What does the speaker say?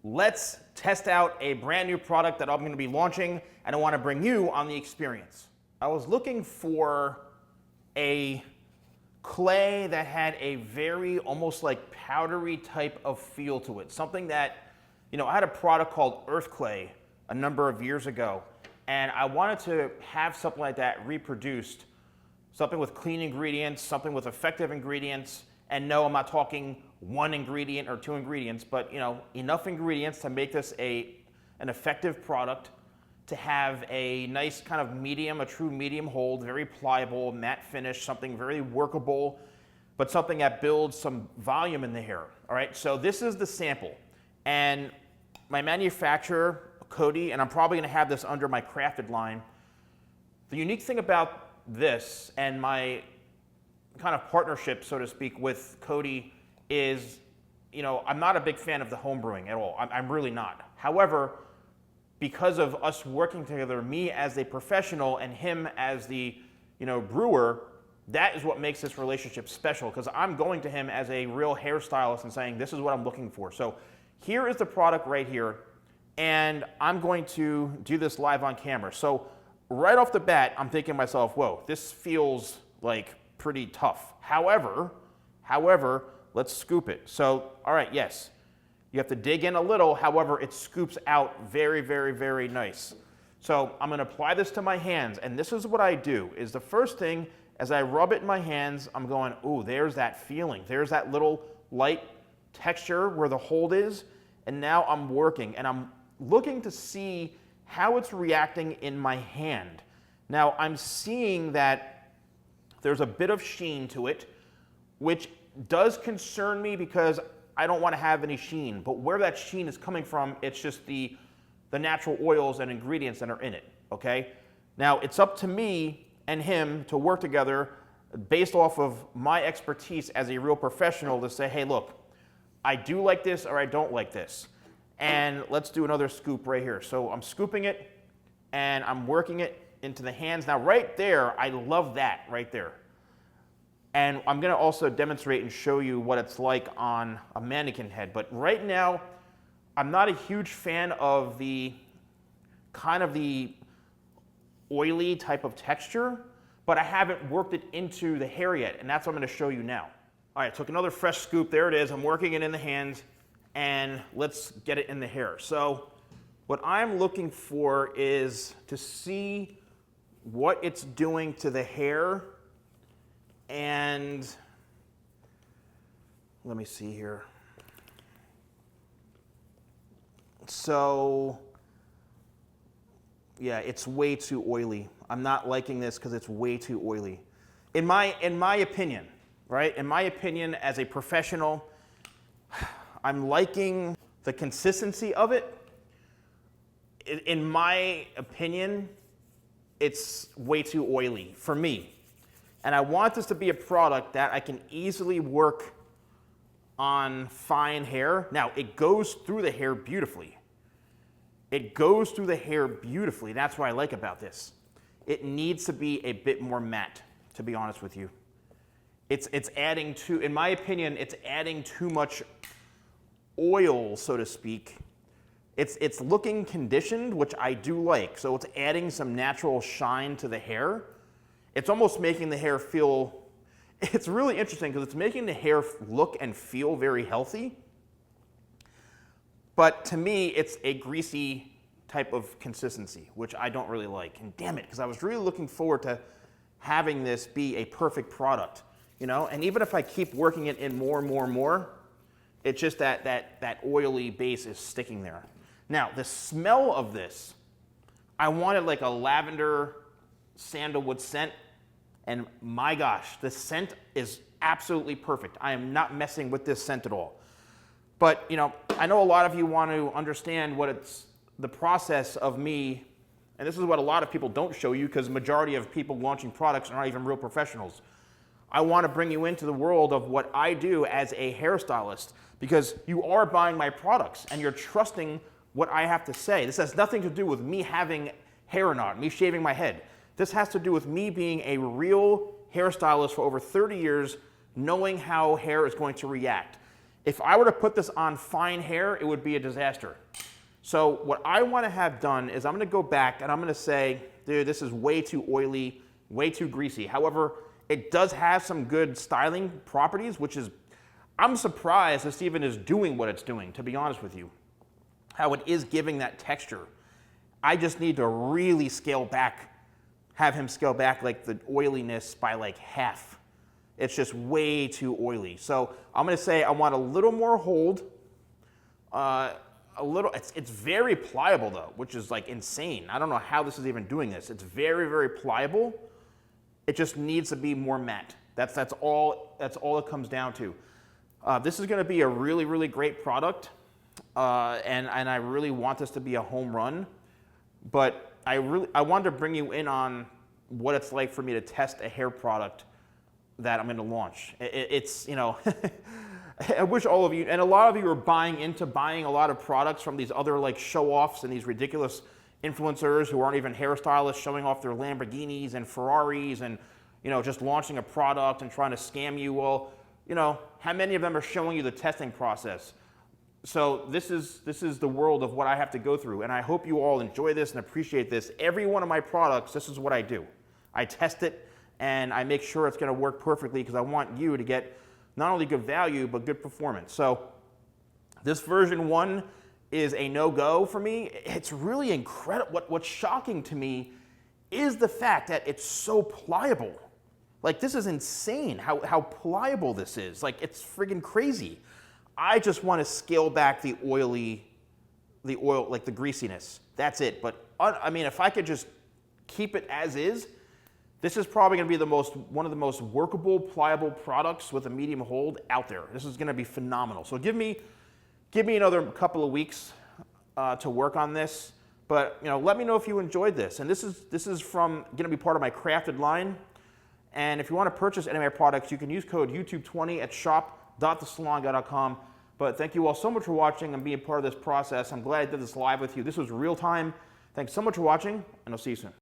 let's test out a brand new product that I'm going to be launching, and I want to bring you on the experience. I was looking for a clay that had a very almost like powdery type of feel to it. Something that, I had a product called Earth Clay a number of years ago, and I wanted to have something like that reproduced, something with clean ingredients, something with effective ingredients. And no, I'm not talking one ingredient or two ingredients, but enough ingredients to make this an effective product, to have a nice kind of medium, a true medium hold, very pliable, matte finish, something very workable, but something that builds some volume in the hair. All right, so this is the sample. And my manufacturer, Cody, and I'm probably gonna have this under my crafted line. The unique thing about this and my kind of partnership, so to speak, with Cody is, I'm not a big fan of the home brewing at all. I'm really not. However, because of us working together, me as a professional and him as the, brewer, that is what makes this relationship special, because I'm going to him as a real hairstylist and saying, this is what I'm looking for. So here is the product right here, and I'm going to do this live on camera. So right off the bat, I'm thinking to myself, whoa, this feels like pretty tough. However, let's scoop it. So, all right, yes, you have to dig in a little. However, it scoops out very, very, very nice. So I'm gonna apply this to my hands, and this is what I do, is the first thing, as I rub it in my hands, I'm going, ooh, there's that feeling. There's that little light texture where the hold is, and now I'm working, and I'm looking to see how it's reacting in my hand. Now, I'm seeing that there's a bit of sheen to it, which does concern me because I don't want to have any sheen. But where that sheen is coming from, it's just the natural oils and ingredients that are in it, okay? Now, it's up to me and him to work together based off of my expertise as a real professional to say, hey, look, I do like this or I don't like this. And let's do another scoop right here. So I'm scooping it and I'm working it into the hands. Now right there, I love that right there. And I'm gonna also demonstrate and show you what it's like on a mannequin head. But right now, I'm not a huge fan of the kind of the oily type of texture, but I haven't worked it into the hair yet, and that's what I'm gonna show you now. All right, took another fresh scoop, there it is. I'm working it in the hands, and let's get it in the hair. So what I'm looking for is to see what it's doing to the hair, and let me see here. So yeah, it's way too oily. I'm not liking this because it's way too oily. In my opinion, right? In my opinion as a professional, I'm liking the consistency of it. In my opinion, it's way too oily for me. And I want this to be a product that I can easily work on fine hair. Now, it goes through the hair beautifully. It goes through the hair beautifully. That's what I like about this. It needs to be a bit more matte, to be honest with you. It's adding too, in my opinion, it's adding too much oil, so to speak. It's looking conditioned, which I do like. So it's adding some natural shine to the hair. It's almost making the hair feel, it's really interesting because it's making the hair look and feel very healthy. But to me, it's a greasy type of consistency, which I don't really like. And damn it, because I was really looking forward to having this be a perfect product, you know? And even if I keep working it in more and more and more, it's just that oily base is sticking there. Now, the smell of this, I wanted like a lavender sandalwood scent, and my gosh, the scent is absolutely perfect. I am not messing with this scent at all. But, you know, I know a lot of you want to understand what it's the process of me, and this is what a lot of people don't show you because the majority of people launching products are not even real professionals. I want to bring you into the world of what I do as a hairstylist because you are buying my products and you're trusting what I have to say. This has nothing to do with me having hair or not, me shaving my head. This has to do with me being a real hairstylist for over 30 years, knowing how hair is going to react. If I were to put this on fine hair, it would be a disaster. So what I want to have done is I'm going to go back and I'm going to say, dude, this is way too oily, way too greasy. However, it does have some good styling properties, which is, I'm surprised this even is doing what it's doing, to be honest with you. How it is giving that texture. I just need to really scale back, have him scale back like the oiliness by like half. It's just way too oily. So I'm going to say I want a little more hold. It's very pliable though, which is like insane. I don't know how this is even doing this. It's very, very pliable. It just needs to be more matte. That's all it comes down to. This is going to be a really, really great product, and I really want this to be a home run. But I wanted to bring you in on what it's like for me to test a hair product that I'm going to launch. It's, you know, I wish all of you, and a lot of you are buying a lot of products from these other like show-offs and these ridiculous influencers who aren't even hairstylists showing off their Lamborghinis and Ferraris and, you know, just launching a product and trying to scam you. Well, you know, how many of them are showing you the testing process? So this is the world of what I have to go through, and I hope you all enjoy this and appreciate this. Every one of my products, this is what I do. I test it, and I make sure it's going to work perfectly because I want you to get not only good value, but good performance. So this version 1 is a no-go for me. It's really incredible. What's shocking to me is the fact that it's so pliable. Like, this is insane how pliable this is. Like, it's friggin' crazy. I just want to scale back the oil, like the greasiness. That's it. But I mean, if I could just keep it as is, this is probably going to be one of the most workable, pliable products with a medium hold out there. This is going to be phenomenal. So give me another couple of weeks to work on this. But you know, let me know if you enjoyed this. And this is from going to be part of my crafted line. And if you want to purchase any of my products, you can use code YouTube20 at shop.TheSalonGuy.com. But thank you all so much for watching and being part of this process. I'm glad I did this live with you. This was real time. Thanks so much for watching, and I'll see you soon.